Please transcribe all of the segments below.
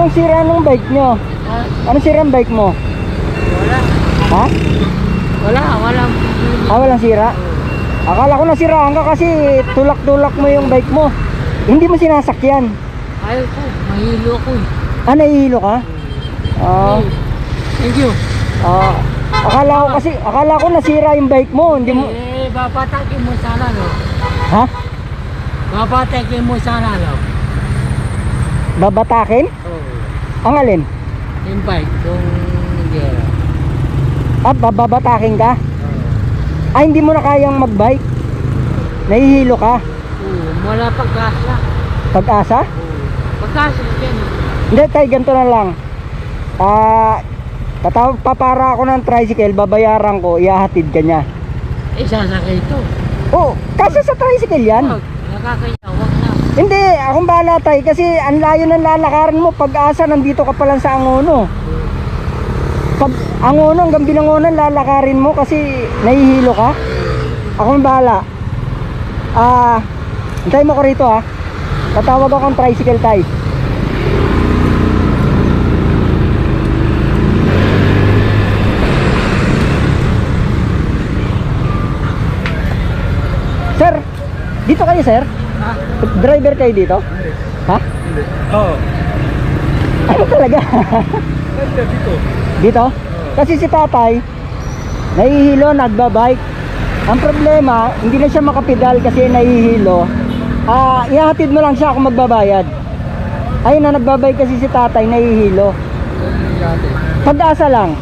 Anong sira ng bike nyo? Ha? Anong sira ng bike mo? Wala. Ha? Wala. Walang sira? Akala ko nasiraan ka kasi tulak-tulak mo yung bike mo. Hindi mo sinasakyan. Ayaw ko. Mahilo ako eh. Nahihilo ka? Ah, Thank you. akala ko nasira yung bike mo. Hindi mo... Babatakin mo sana, no? Ha? Babatakin mo sana, no? Babatakin? Oo. Ang alin? Yung bike, yung gera. Babatakin ka? Hindi mo na kayang magbike? Nahihilo ka? Oo, wala pag-asa. Pag-asa? Oo. Pag-asa yan. Hindi, tay, ganito na lang. Papara ako ng tricycle, babayaran ko, ihahatid ka niya. Sasakay ito. Oh, kasi sa tricycle yan. Wag, nakakaya, wag na. Hindi, akong bahala tay, kasi ang layo ng lalakarin mo. Pag-asa, nandito ka pa lang sa Angono. Pag Angono, hanggang Binangonan, lalakarin mo kasi nahihilo ka. Akong bahala. Hintay mo ko rito ha. Tatawag akong tricycle tay. Sir, dito kayo sir? Ha? Driver kayo dito? Ha? Oo. Ano talaga? Dito. Dito? Kasi si tatay nahihilo, nagbabike. Ang problema, hindi na siya makapedal kasi nahihilo. Ihahatid mo lang siya kung magbabayad. Ayun na, nagbabike kasi si tatay, nahihilo. Pag-asa lang.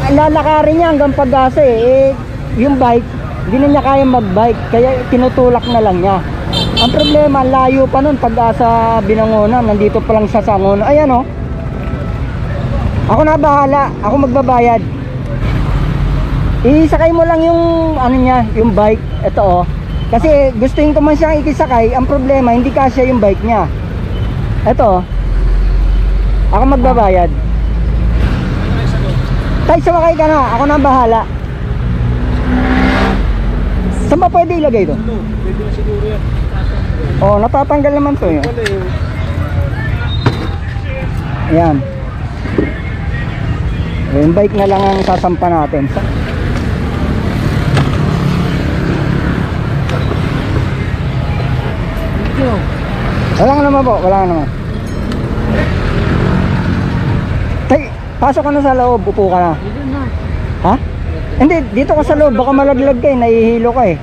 Lalakarin niya hanggang Pag-asa yung bike hindi na niya kaya magbike, kaya tinutulak na lang niya. Ang problema, layo pa nun. Pag-asa Binangonan, nandito pa lang siya sa Angono. Ayan o. Ako na bahala, ako magbabayad. Isakay mo lang yung ano niya, yung bike. Ito o. Kasi gustuin ko man siyang ikisakay. Ang problema, hindi kasya yung bike niya. Ito o. Ako magbabayad. Tay, sumakay ka na, ako na bahala. Saan ba pwede ilagay ito? Pwede na siguro yan. Natatanggal naman to yun. Ayan. Yung bike na lang ang sasampa natin. Thank you. Wala naman po, wala naman. Tay, pasok ka na sa loob, upo ka na. Dito na. Ha? Hindi, dito ka sa loob, baka malaglag ka nahihilo ka